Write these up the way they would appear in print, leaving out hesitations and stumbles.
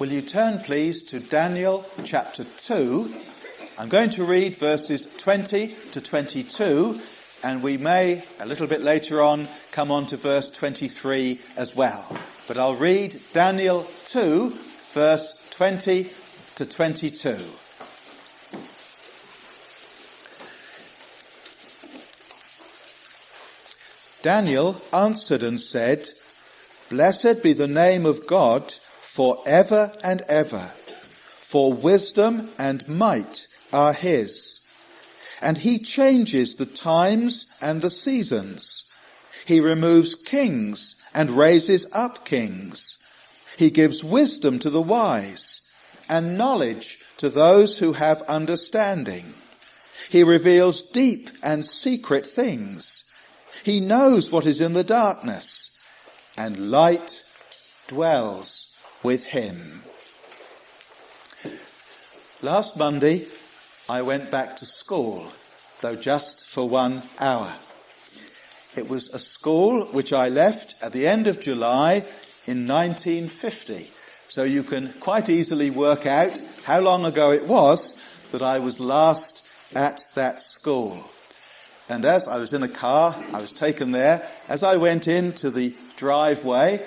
Will you turn, please, to Daniel chapter 2. I'm going to read verses 20 to 22, and we may, a little bit later on, come on to verse 23 as well. But I'll read Daniel 2, verse 20 to 22. Daniel answered and said, "Blessed be the name of God for ever and ever, for wisdom and might are his. And he changes the times and the seasons. He removes kings and raises up kings. He gives wisdom to the wise and knowledge to those who have understanding. He reveals deep and secret things. He knows what is in the darkness, and light dwells with him." Last Monday, I went back to school, though just for 1 hour. It was a school which I left at the end of July in 1950, so you can quite easily work out how long ago it was that I was last at that school. And as I was in a car, I was taken there. As I went into the driveway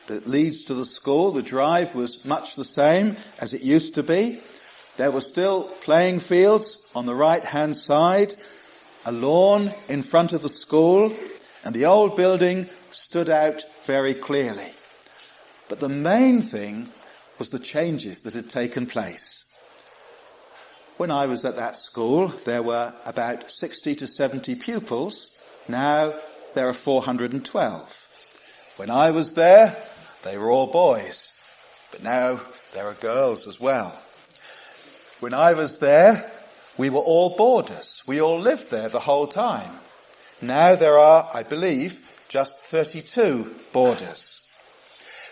that leads to the school, the drive was much the same as it used to be. There were still playing fields on the right-hand side, a lawn in front of the school, and the old building stood out very clearly. But the main thing was the changes that had taken place. When I was at that school, there were about 60 to 70 pupils. Now there are 412. When I was there, they were all boys. But now there are girls as well. When I was there, we were all boarders. We all lived there the whole time. Now there are, I believe, just 32 boarders.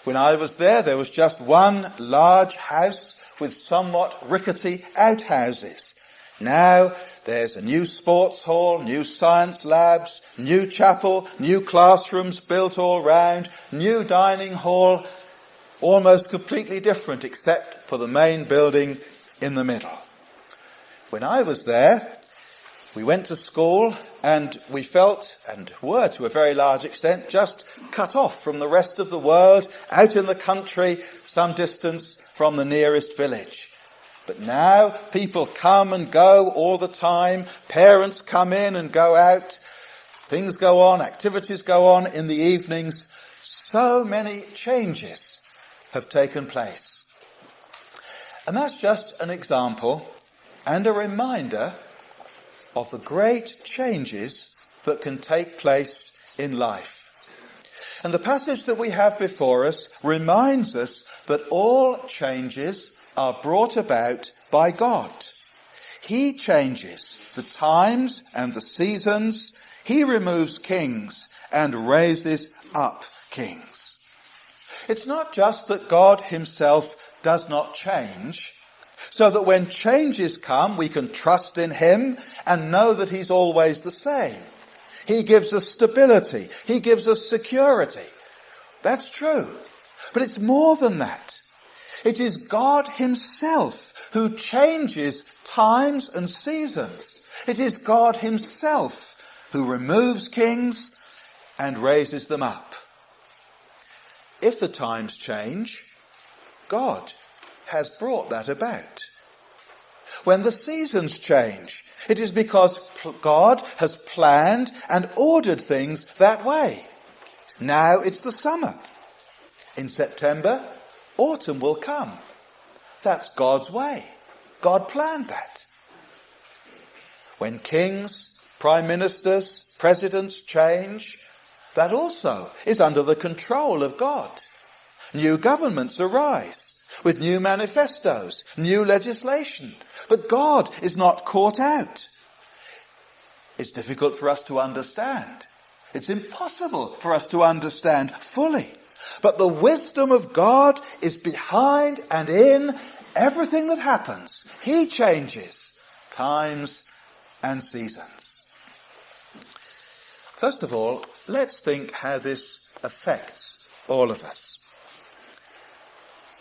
When I was there was just one large house with somewhat rickety outhouses. Now there's a new sports hall, new science labs, new chapel, new classrooms built all round, new dining hall, almost completely different except for the main building in the middle. When I was there, we went to school and we felt, and were to a very large extent, just cut off from the rest of the world, out in the country, some distance from the nearest village. But now people come and go all the time. Parents come in and go out. Things go on, activities go on in the evenings. So many changes have taken place. And that's just an example and a reminder of the great changes that can take place in life. And the passage that we have before us reminds us that all changes are brought about by God. He changes the times and the seasons. He removes kings and raises up kings. It's not just that God himself does not change, so that when changes come, we can trust in him and know that he's always the same. He gives us stability. He gives us security. That's true. But it's more than that. It is God himself who changes times and seasons. It is God himself who removes kings and raises them up. If the times change, God has brought that about. When the seasons change, it is because God has planned and ordered things that way. Now it's the summer. In September, autumn will come. That's God's way. God planned that. When kings, prime ministers, presidents change, that also is under the control of God. New governments arise with new manifestos, new legislation. But God is not caught out. It's difficult for us to understand. It's impossible for us to understand fully. But the wisdom of God is behind and in everything that happens. He changes times and seasons. First of all, let's think how this affects all of us.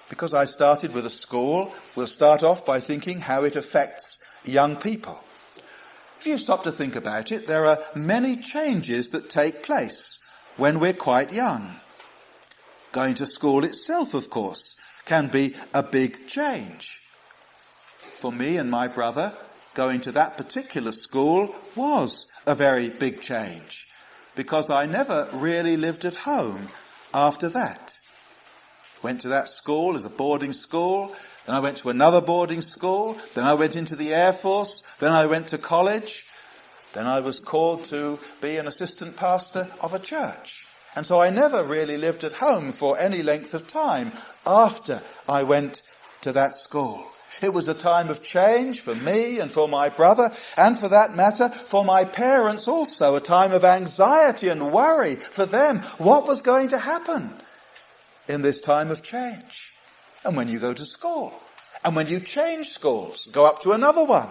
Because I started with a school, we'll start off by thinking how it affects young people. If you stop to think about it, there are many changes that take place when we're quite young. Going to school itself, of course, can be a big change. For me and my brother, going to that particular school was a very big change, because I never really lived at home after that. Went to that school as a boarding school, then I went to another boarding school, then I went into the Air Force, then I went to college, then I was called to be an assistant pastor of a church. And so I never really lived at home for any length of time after I went to that school. It was a time of change for me and for my brother, and for that matter, for my parents also, a time of anxiety and worry for them. What was going to happen in this time of change? And when you go to school, and when you change schools, go up to another one,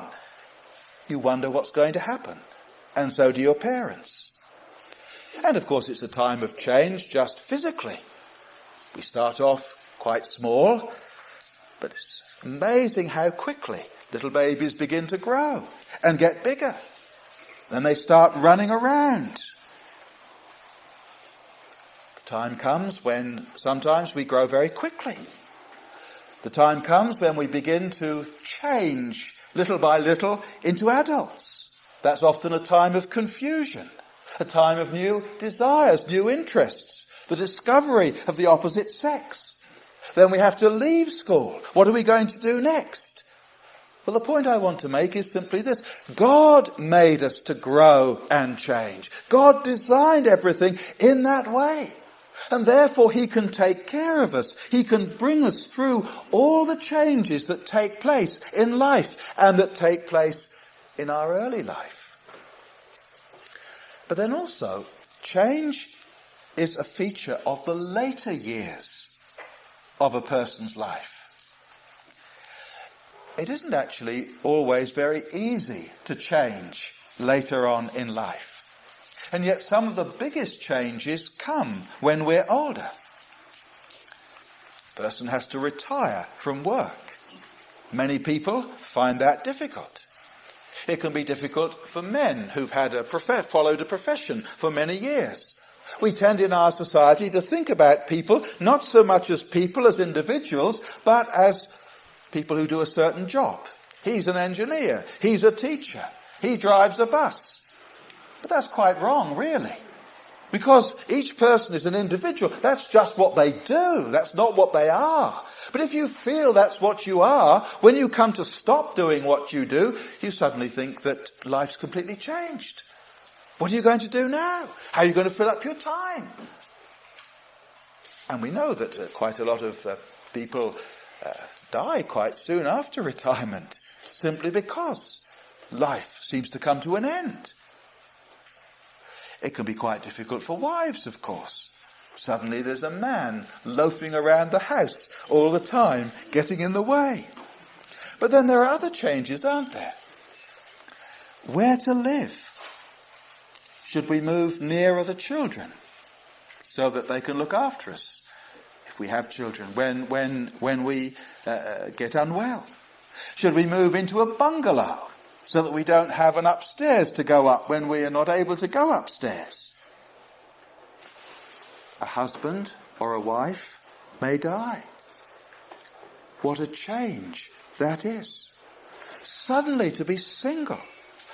you wonder what's going to happen. And so do your parents. And of course it's a time of change just physically. We start off quite small, but it's amazing how quickly little babies begin to grow and get bigger. Then they start running around. The time comes when sometimes we grow very quickly. The time comes when we begin to change little by little into adults. That's often a time of confusion, a time of new desires, new interests, the discovery of the opposite sex. Then we have to leave school. What are we going to do next? Well, the point I want to make is simply this. God made us to grow and change. God designed everything in that way. And therefore he can take care of us. He can bring us through all the changes that take place in life and that take place in our early life. But then also, change is a feature of the later years of a person's life. It isn't actually always very easy to change later on in life. And yet some of the biggest changes come when we're older. A person has to retire from work. Many people find that difficult. It can be difficult for men who've had followed a profession for many years. We tend in our society to think about people not so much as people, as individuals, but as people who do a certain job. He's an engineer. He's a teacher. He drives a bus. But that's quite wrong, really. Because each person is an individual. That's just what they do. That's not what they are. But if you feel that's what you are, when you come to stop doing what you do, you suddenly think that life's completely changed. What are you going to do now? How are you going to fill up your time? And we know that quite a lot of people die quite soon after retirement, simply because life seems to come to an end. It can be quite difficult for wives, of course. Suddenly there's a man loafing around the house all the time, getting in the way. But then there are other changes, aren't there? Where to live? Should we move nearer the children so that they can look after us if we have children when we get unwell? Should we move into a bungalow so that we don't have an upstairs to go up when we are not able to go upstairs? A husband or a wife may die. What a change that is. Suddenly to be single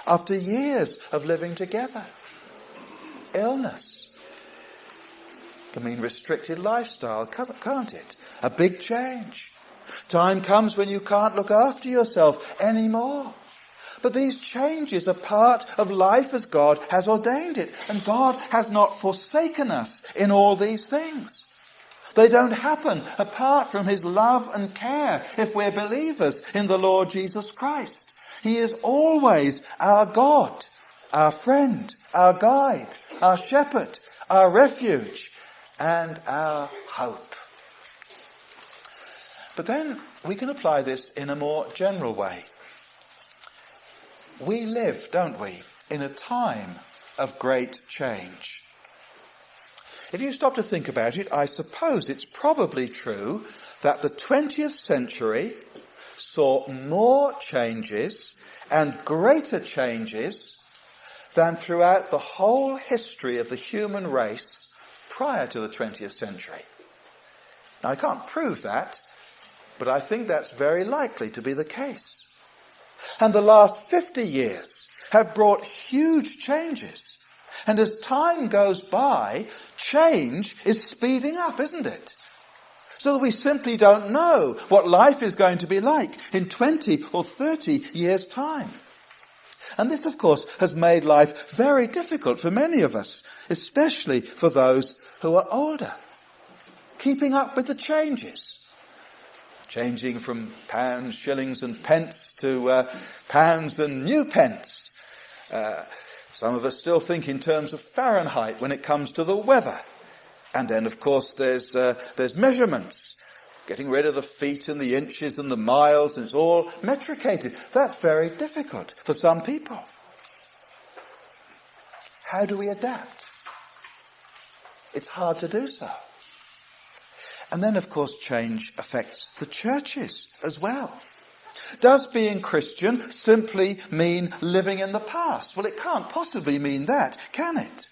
after years of living together. Illness can mean restricted lifestyle, can't it? A big change. Time comes when you can't look after yourself anymore. But these changes are part of life as God has ordained it. And God has not forsaken us in all these things. They don't happen apart from his love and care if we're believers in the Lord Jesus Christ. He is always our God, our friend, our guide, our shepherd, our refuge, and our hope. But then we can apply this in a more general way. We live, don't we, in a time of great change. If you stop to think about it, I suppose it's probably true that the 20th century saw more changes and greater changes than throughout the whole history of the human race prior to the 20th century. Now, I can't prove that, but I think that's very likely to be the case. And the last 50 years have brought huge changes. And as time goes by, change is speeding up, isn't it? So that we simply don't know what life is going to be like in 20 or 30 years' time. And this, of course, has made life very difficult for many of us, especially for those who are older. Keeping up with the changes. Changing from pounds, shillings and pence to pounds and new pence. Some of us still think in terms of Fahrenheit when it comes to the weather. And then, of course, there's measurements. Getting rid of the feet and the inches and the miles, and it's all metricated. That's very difficult for some people. How do we adapt? It's hard to do so. And then, of course, change affects the churches as well. Does being Christian simply mean living in the past? Well, it can't possibly mean that, can it?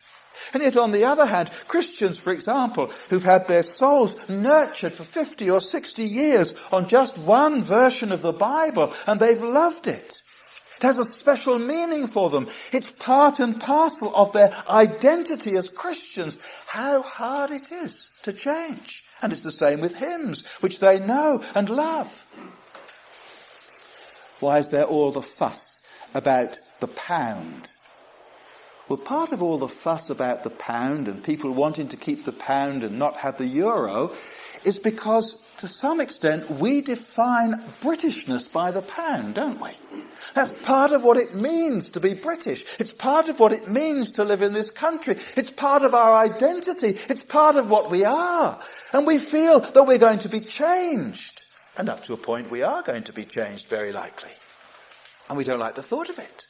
And yet, on the other hand, Christians, for example, who've had their souls nurtured for 50 or 60 years on just one version of the Bible, and they've loved it. It has a special meaning for them. It's part and parcel of their identity as Christians. How hard it is to change. And it's the same with hymns, which they know and love. Why is there all the fuss about the pound? Well, part of all the fuss about the pound and people wanting to keep the pound and not have the euro is because, to some extent, we define Britishness by the pound, don't we? That's part of what it means to be British. It's part of what it means to live in this country. It's part of our identity. It's part of what we are. And we feel that we're going to be changed. And up to a point we are going to be changed, very likely. And we don't like the thought of it.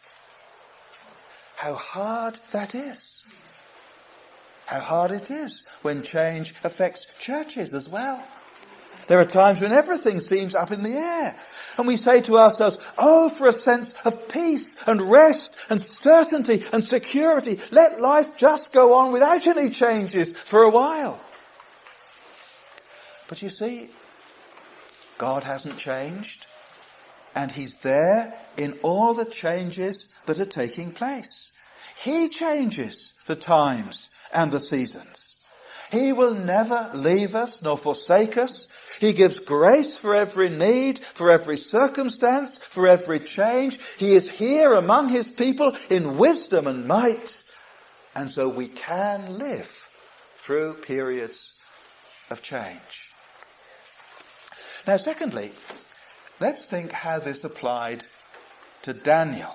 How hard that is. How hard it is when change affects churches as well. There are times when everything seems up in the air. And we say to ourselves, oh, for a sense of peace and rest and certainty and security. Let life just go on without any changes for a while. But you see, God hasn't changed. And he's there in all the changes that are taking place. He changes the times and the seasons. He will never leave us nor forsake us. He gives grace for every need, for every circumstance, for every change. He is here among his people in wisdom and might. And so we can live through periods of change. Now, secondly, let's think how this applied to Daniel.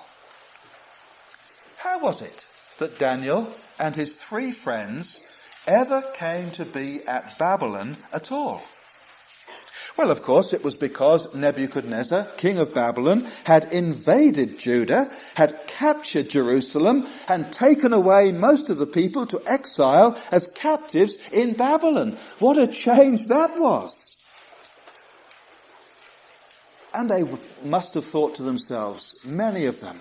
How was it that Daniel and his 3 friends ever came to be at Babylon at all? Well, of course, it was because Nebuchadnezzar, king of Babylon, had invaded Judah, had captured Jerusalem, and taken away most of the people to exile as captives in Babylon. What a change that was! And they must have thought to themselves, many of them,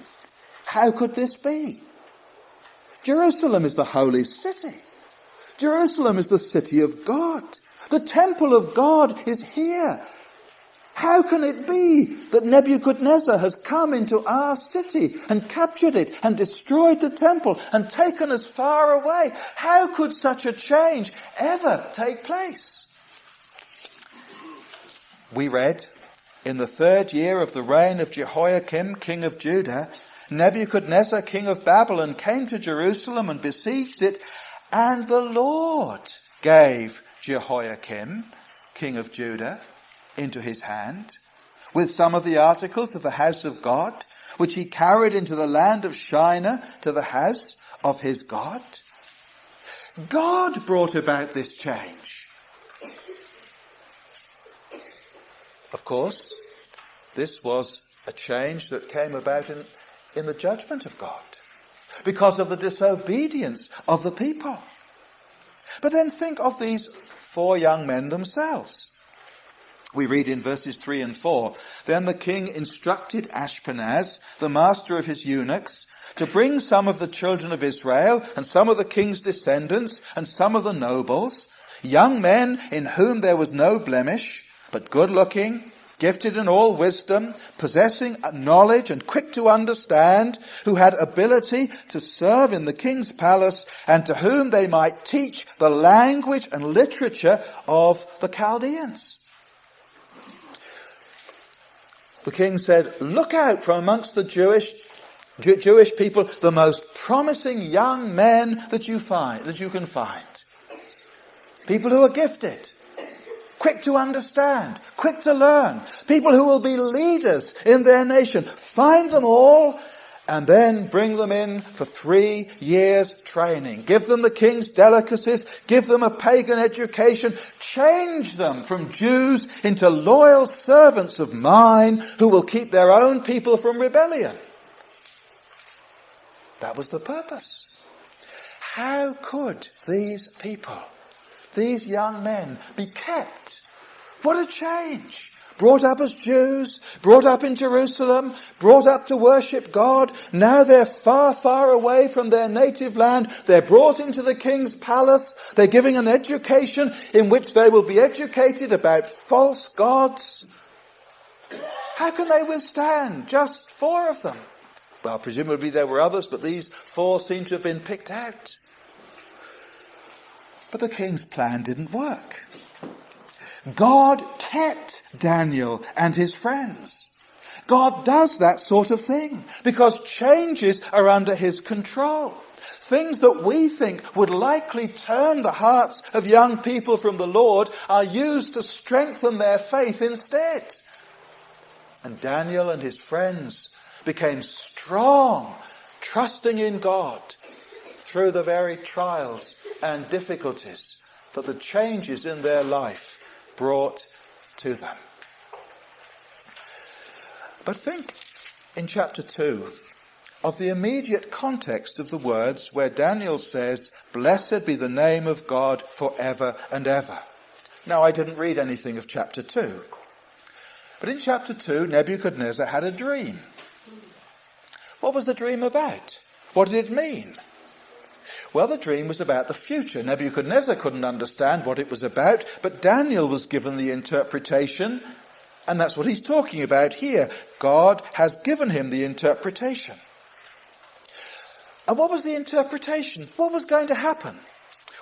how could this be? Jerusalem is the holy city. Jerusalem is the city of God. The temple of God is here. How can it be that Nebuchadnezzar has come into our city and captured it and destroyed the temple and taken us far away? How could such a change ever take place? We read, in the 3rd year of the reign of Jehoiakim, king of Judah, Nebuchadnezzar, king of Babylon, came to Jerusalem and besieged it, and the Lord gave Jehoiakim, king of Judah, into his hand, with some of the articles of the house of God, which he carried into the land of Shinar to the house of his God. God brought about this change. Of course, this was a change that came about in the judgment of God because of the disobedience of the people. But then think of these 4 young men themselves. We read in verses 3 and 4, "Then the king instructed Ashpenaz, the master of his eunuchs, to bring some of the children of Israel and some of the king's descendants and some of the nobles, young men in whom there was no blemish, but good-looking, gifted in all wisdom, possessing knowledge and quick to understand, who had ability to serve in the king's palace, and to whom they might teach the language and literature of the Chaldeans." The king said, look out from amongst the Jewish people, the most promising young men that you can find. People who are gifted, quick to understand, quick to learn, people who will be leaders in their nation. Find them all and then bring them in for 3 years training. Give them the king's delicacies, give them a pagan education, change them from Jews into loyal servants of mine who will keep their own people from rebellion. That was the purpose. How could these people, these young men, be kept? What a change! Brought up as Jews, brought up in Jerusalem, brought up to worship God. Now they're far, far away from their native land. They're brought into the king's palace. They're giving an education in which they will be educated about false gods. How can they withstand just 4 of them? Well, presumably there were others, but these 4 seem to have been picked out. But the king's plan didn't work. God kept Daniel and his friends. God does that sort of thing because changes are under his control. Things that we think would likely turn the hearts of young people from the Lord are used to strengthen their faith instead. And Daniel and his friends became strong, trusting in God through the very trials and difficulties that the changes in their life brought to them. But think in chapter 2 of the immediate context of the words where Daniel says, "Blessed be the name of God forever and ever." Now, I didn't read anything of chapter 2. But in chapter 2, Nebuchadnezzar had a dream. What was the dream about? What did it mean? Well, the dream was about the future. Nebuchadnezzar couldn't understand what it was about, but Daniel was given the interpretation, and that's what he's talking about here. God has given him the interpretation. And what was the interpretation? What was going to happen?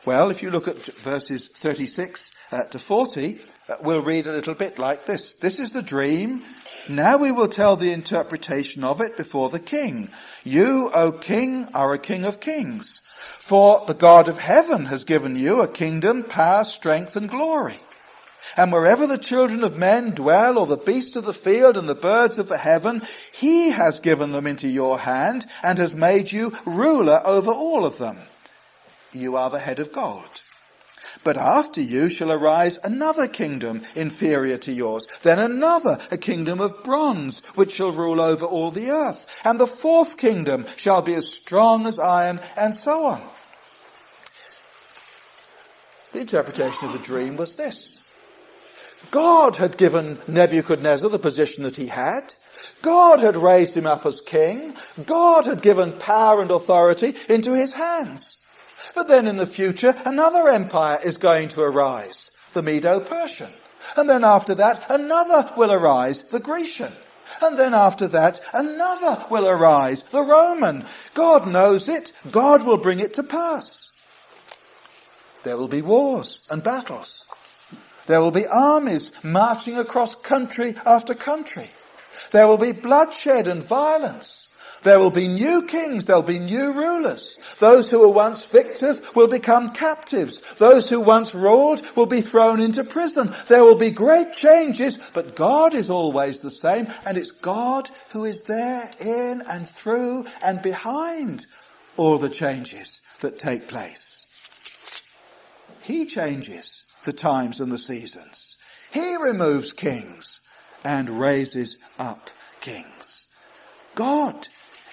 Well, if you look at verses 36 to 40, we'll read a little bit like this. "This is the dream. Now we will tell the interpretation of it before the king. You, O king, are a king of kings. For the God of heaven has given you a kingdom, power, strength, and glory. And wherever the children of men dwell, or the beasts of the field and the birds of the heaven, he has given them into your hand and has made you ruler over all of them. You are the head of gold. But after you shall arise another kingdom inferior to yours, then another, a kingdom of bronze, which shall rule over all the earth. And the 4th kingdom shall be as strong as iron," and so on. The interpretation of the dream was this. God had given Nebuchadnezzar the position that he had. God had raised him up as king. God had given power and authority into his hands. But then in the future, another empire is going to arise, the Medo-Persian. And then after that, another will arise, the Grecian. And then after that, another will arise, the Roman. God knows it. God will bring it to pass. There will be wars and battles. There will be armies marching across country after country. There will be bloodshed and violence. There will be new kings, there will be new rulers. Those who were once victors will become captives. Those who once ruled will be thrown into prison. There will be great changes, but God is always the same, and it's God who is there in and through and behind all the changes that take place. He changes the times and the seasons. He removes kings and raises up kings. God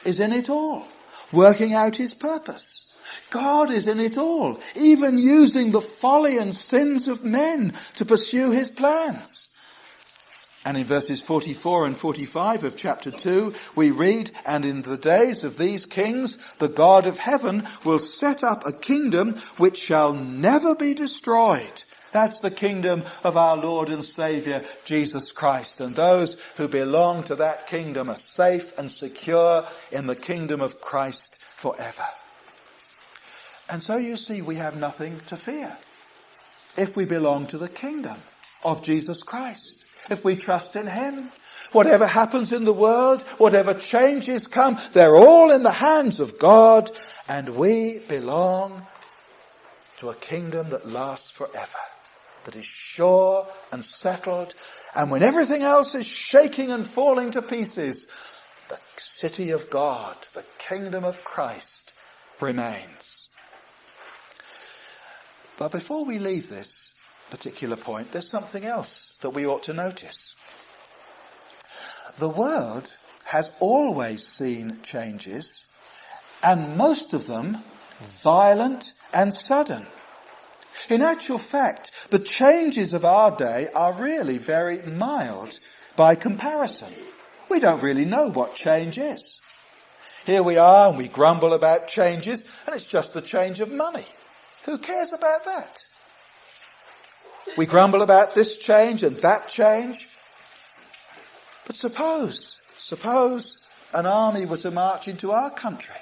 is in it all, working out his purpose. God is in it all, even using the folly and sins of men to pursue his plans. And in verses 44 and 45 of chapter 2, we read, "And in the days of these kings, the God of heaven will set up a kingdom which shall never be destroyed." That's the kingdom of our Lord and Saviour, Jesus Christ. And those who belong to that kingdom are safe and secure in the kingdom of Christ forever. And so you see, we have nothing to fear if we belong to the kingdom of Jesus Christ. If we trust in him, whatever happens in the world, whatever changes come, they're all in the hands of God, and we belong to a kingdom that lasts forever, that is sure and settled, and when everything else is shaking and falling to pieces, the city of God, the kingdom of Christ, remains. But before we leave this particular point, there's something else that we ought to notice. The world has always seen changes, and most of them violent and sudden. In actual fact, the changes of our day are really very mild by comparison. We don't really know what change is. Here we are and we grumble about changes, and it's just the change of money. Who cares about that? We grumble about this change and that change. But suppose an army were to march into our country.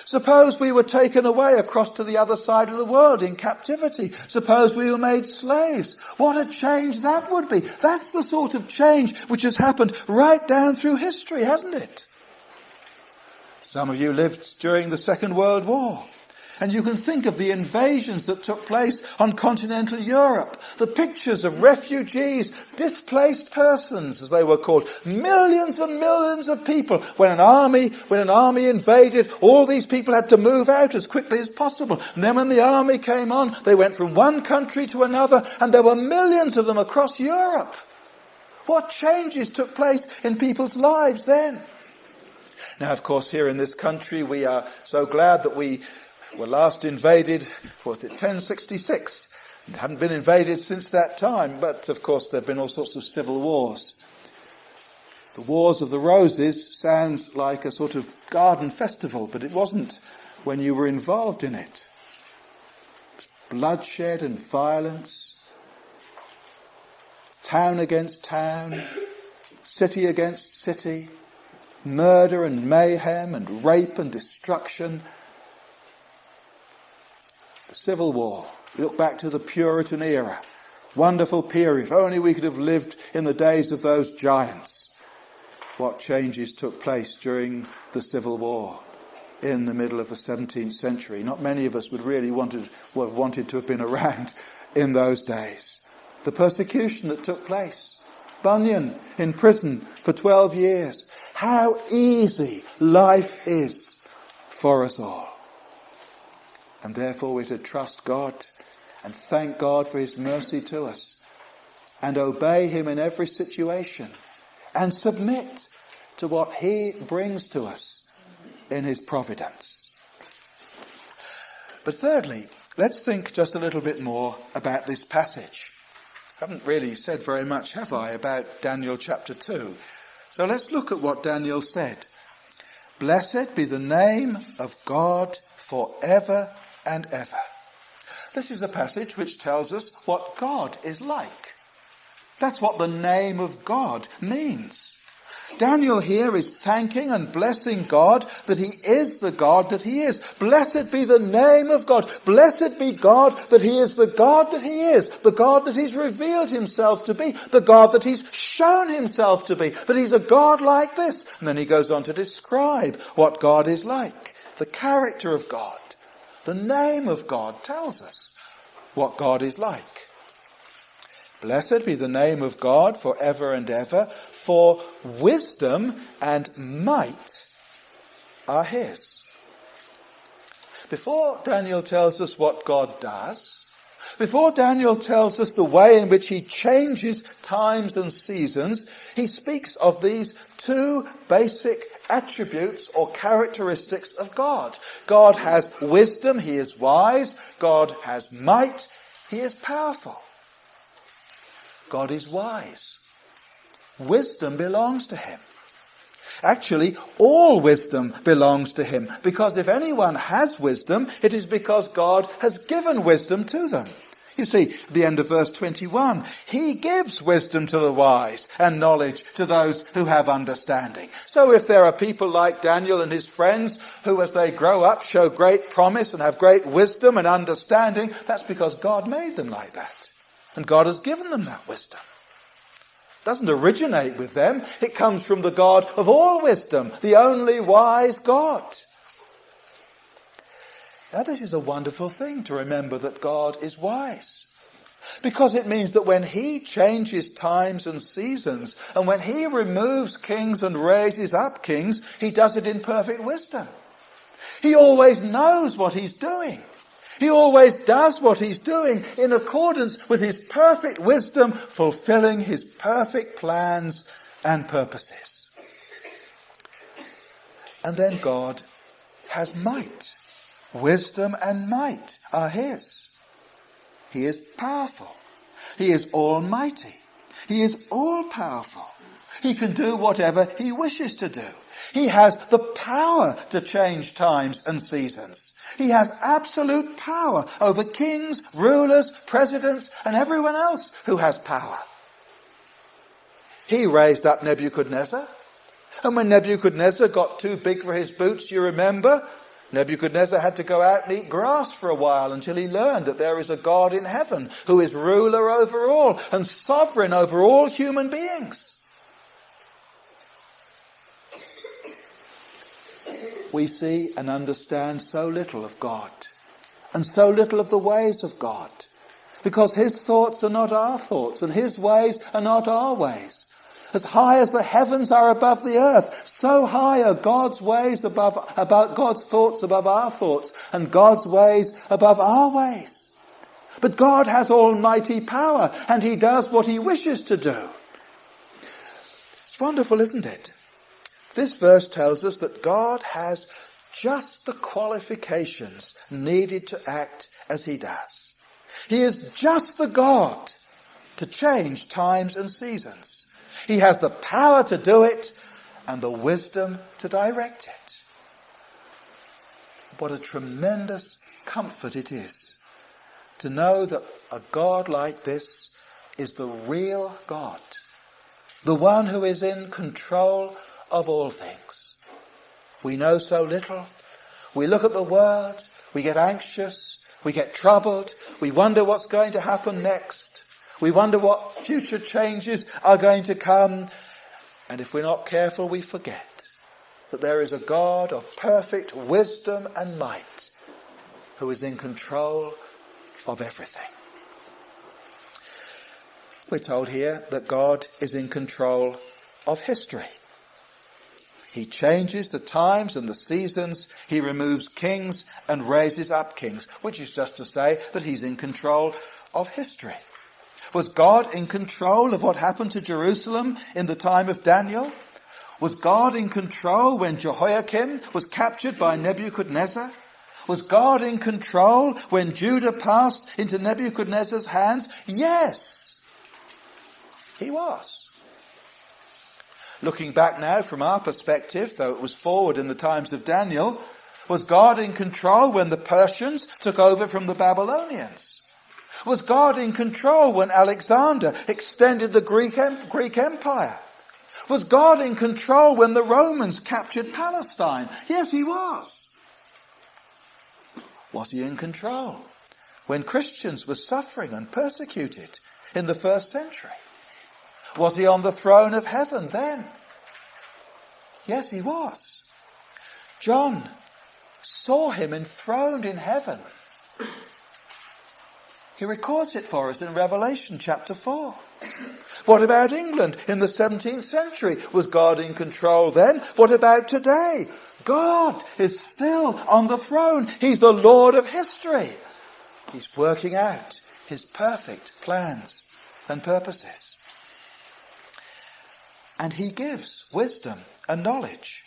Suppose we were taken away across to the other side of the world in captivity. Suppose we were made slaves. What a change that would be. That's the sort of change which has happened right down through history, hasn't it? Some of you lived during the Second World War. And you can think of the invasions that took place on continental Europe. The pictures of refugees, displaced persons, as they were called. Millions and millions of people. When an army invaded, all these people had to move out as quickly as possible. And then when the army came on, they went from one country to another, and there were millions of them across Europe. What changes took place in people's lives then? Now, of course, here in this country, we are so glad that we were last invaded, was it 1066? It hadn't been invaded since that time, but of course there have been all sorts of civil wars. The Wars of the Roses sounds like a sort of garden festival, but it wasn't when you were involved in it. Bloodshed and violence, town against town, city against city, murder and mayhem and rape and destruction. The Civil War. We look back to the Puritan era. Wonderful period. If only we could have lived in the days of those giants. What changes took place during the Civil War in the middle of the 17th century. Not many of us would really have wanted to have been around in those days. The persecution that took place. Bunyan in prison for 12 years. How easy life is for us all. And therefore we're to trust God and thank God for his mercy to us and obey him in every situation and submit to what he brings to us in his providence. But thirdly, let's think just a little bit more about this passage. I haven't really said very much, have I, about Daniel chapter 2. So let's look at what Daniel said. Blessed be the name of God forever and ever. This is a passage which tells us what God is like. That's what the name of God means. Daniel here is thanking and blessing God that he is the God that he is. Blessed be the name of God. Blessed be God that he is the God that he is. The God that he's revealed himself to be. The God that he's shown himself to be. That he's a God like this. And then he goes on to describe what God is like. The character of God. The name of God tells us what God is like. Blessed be the name of God forever and ever, for wisdom and might are his. Before Daniel tells us what God does, Before Daniel tells us the way in which he changes times and seasons, he speaks of these two basic attributes or characteristics of God. God has wisdom, he is wise. God has might, he is powerful. God is wise. Wisdom belongs to him. Actually, all wisdom belongs to him, because if anyone has wisdom, it is because God has given wisdom to them. You see, at the end of verse 21, he gives wisdom to the wise and knowledge to those who have understanding. So if there are people like Daniel and his friends who, as they grow up, show great promise and have great wisdom and understanding, that's because God made them like that. And God has given them that wisdom. It doesn't originate with them. It comes from the God of all wisdom, the only wise God. Now this is a wonderful thing to remember, that God is wise. Because it means that when he changes times and seasons, and when he removes kings and raises up kings, he does it in perfect wisdom. He always knows what he's doing. He always does what he's doing in accordance with his perfect wisdom, fulfilling his perfect plans and purposes. And then God has might. Wisdom and might are his. He is powerful. He is almighty. He is all-powerful. He can do whatever he wishes to do. He has the power to change times and seasons. He has absolute power over kings, rulers, presidents, and everyone else who has power. He raised up Nebuchadnezzar. And when Nebuchadnezzar got too big for his boots, you remember, Nebuchadnezzar had to go out and eat grass for a while until he learned that there is a God in heaven who is ruler over all and sovereign over all human beings. We see and understand so little of God and so little of the ways of God, because his thoughts are not our thoughts and his ways are not our ways. As high as the heavens are above the earth, so high are God's ways about God's thoughts above our thoughts, and God's ways above our ways. But God has almighty power, and he does what he wishes to do. It's wonderful, isn't it? This verse tells us that God has just the qualifications needed to act as he does. He is just the God to change times and seasons. He has the power to do it and the wisdom to direct it. What a tremendous comfort it is to know that a God like this is the real God, the one who is in control of all things. We know so little. We look at the world, we get anxious, we get troubled, we wonder what's going to happen next. We wonder what future changes are going to come. And if we're not careful, we forget that there is a God of perfect wisdom and might who is in control of everything. We're told here that God is in control of history. He changes the times and the seasons. He removes kings and raises up kings, which is just to say that he's in control of history. Was God in control of what happened to Jerusalem in the time of Daniel? Was God in control when Jehoiakim was captured by Nebuchadnezzar? Was God in control when Judah passed into Nebuchadnezzar's hands? Yes, he was. Looking back now from our perspective, though it was forward in the times of Daniel, was God in control when the Persians took over from the Babylonians? Was God in control when Alexander extended the Greek Empire? Was God in control when the Romans captured Palestine? Yes, he was. Was he in control when Christians were suffering and persecuted in the first century? Was he on the throne of heaven then? Yes, he was. John saw him enthroned in heaven. He records it for us in Revelation chapter 4. What about England in the 17th century? Was God in control then? What about today? God is still on the throne. He's the Lord of history. He's working out his perfect plans and purposes. And he gives wisdom and knowledge.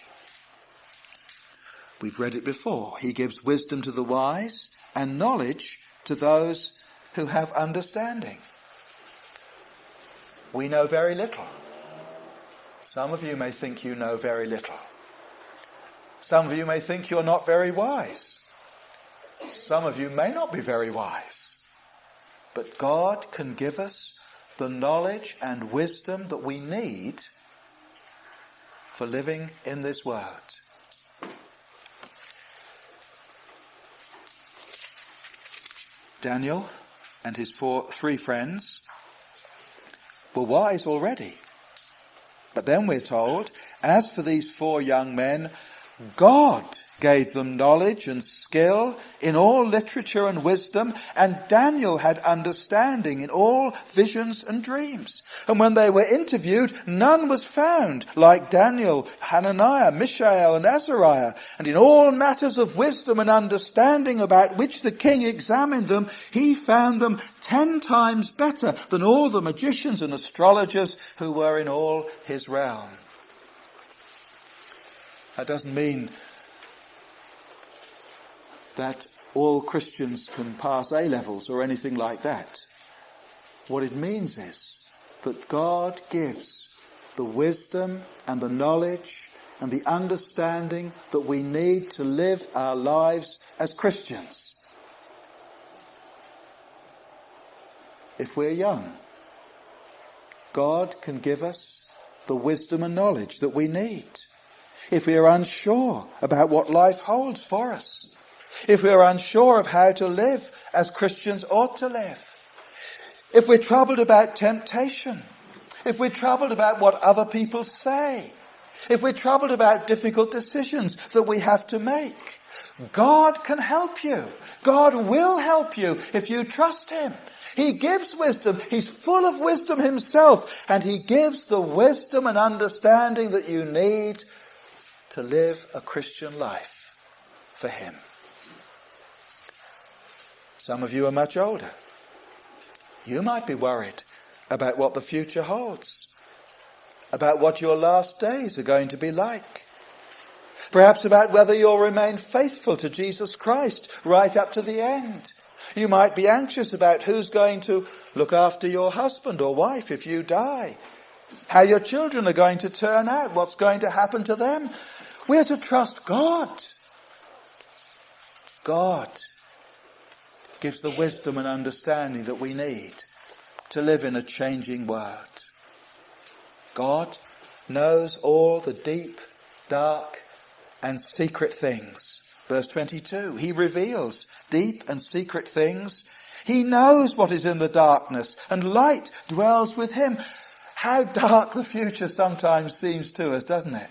We've read it before. He gives wisdom to the wise and knowledge to those who have understanding. We know very little. Some of you may think you know very little. Some of you may think you're not very wise. Some of you may not be very wise. But God can give us the knowledge and wisdom that we need for living in this world. Daniel and his three friends were wise already. But then we're told, as for these four young men, God gave them knowledge and skill in all literature and wisdom, and Daniel had understanding in all visions and dreams. And when they were interviewed, none was found like Daniel, Hananiah, Mishael, and Azariah. And in all matters of wisdom and understanding about which the king examined them, he found them 10 times better than all the magicians and astrologers who were in all his realm. That doesn't mean that all Christians can pass A-levels or anything like that. What it means is that God gives the wisdom and the knowledge and the understanding that we need to live our lives as Christians. If we're young, God can give us the wisdom and knowledge that we need. If we are unsure about what life holds for us, if we are unsure of how to live as Christians ought to live, if we're troubled about temptation, if we're troubled about what other people say, if we're troubled about difficult decisions that we have to make, God can help you. God will help you if you trust him. He gives wisdom. He's full of wisdom himself, and he gives the wisdom and understanding that you need to live a Christian life for him. Some of you are much older. You might be worried about what the future holds, about what your last days are going to be like, perhaps about whether you'll remain faithful to Jesus Christ right up to the end. You might be anxious about who's going to look after your husband or wife if you die, how your children are going to turn out, what's going to happen to them. We're to trust God. God gives the wisdom and understanding that we need to live in a changing world. God knows all the deep, dark, and secret things. Verse 22, he reveals deep and secret things. He knows what is in the darkness, and light dwells with him. How dark the future sometimes seems to us, doesn't it?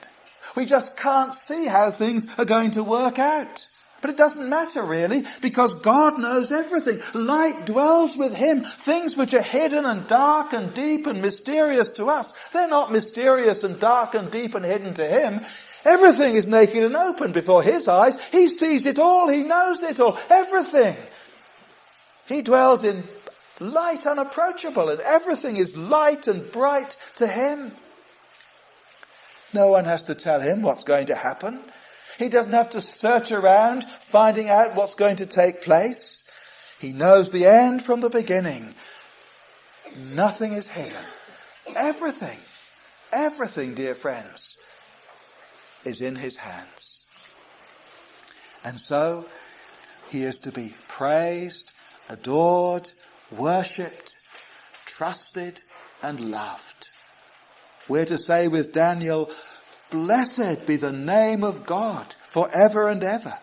We just can't see how things are going to work out. But it doesn't matter really, because God knows everything. Light dwells with him. Things which are hidden and dark and deep and mysterious to us, they're not mysterious and dark and deep and hidden to him. Everything is naked and open before his eyes. He sees it all. He knows it all. Everything. He dwells in light unapproachable, and everything is light and bright to him. No one has to tell him what's going to happen. He doesn't have to search around finding out what's going to take place. He knows the end from the beginning. Nothing is hidden. Everything, dear friends, is in his hands. And so he is to be praised, adored, worshipped, trusted, and loved. We're to say with Daniel, blessed be the name of God forever and ever.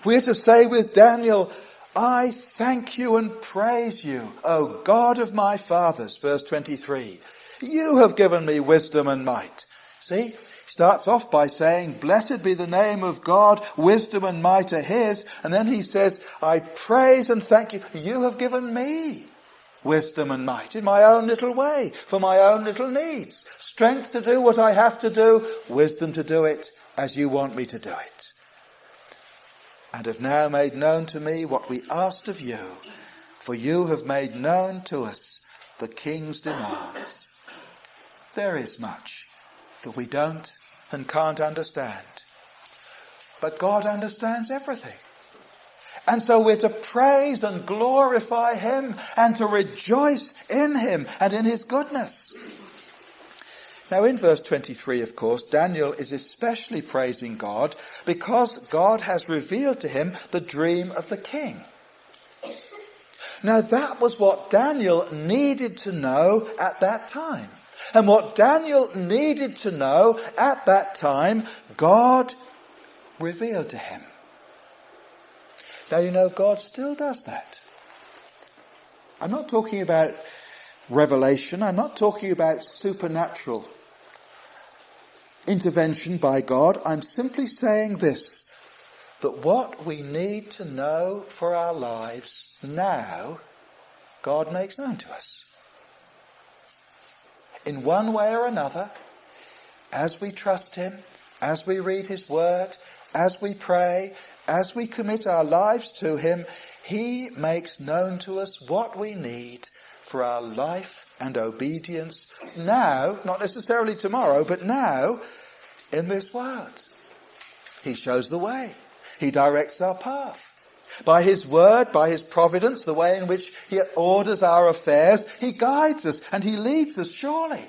We're to say with Daniel, I thank you and praise you, O God of my fathers. Verse 23. You have given me wisdom and might. See, he starts off by saying, blessed be the name of God, wisdom and might are his. And then he says, I praise and thank you. You have given me wisdom and might in my own little way, for my own little needs. Strength to do what I have to do, wisdom to do it as you want me to do it. And have now made known to me what we asked of you. for you have made known to us the king's demands. There is much that we don't and can't understand. But God understands everything. And so we're to praise and glorify him and to rejoice in him and in his goodness. Now in verse 23, of course, Daniel is especially praising God because God has revealed to him the dream of the king. Now that was what Daniel needed to know at that time. And what Daniel needed to know at that time, God revealed to him. Now you know, God still does that. I'm not talking about revelation. I'm not talking about supernatural intervention by God. I'm simply saying this, that what we need to know for our lives now, God makes known to us. In one way or another, as we trust him, as we read his word, as we pray, as we commit our lives to him, he makes known to us what we need for our life and obedience now, not necessarily tomorrow, but now in this world. He shows the way. He directs our path. By his word, by his providence, the way in which he orders our affairs, he guides us and he leads us surely.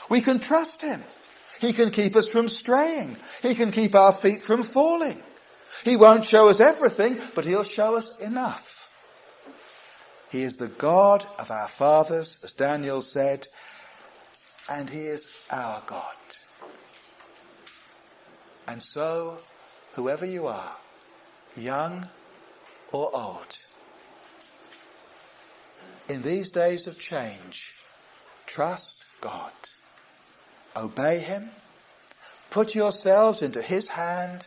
We can trust him. He can keep us from straying. He can keep our feet from falling. He won't show us everything, but he'll show us enough. He is the God of our fathers, as Daniel said, and he is our God. And so, whoever you are, young or old, in these days of change, trust God. Obey him. Put yourselves into his hand.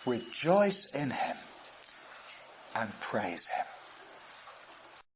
Rejoice in him and praise him.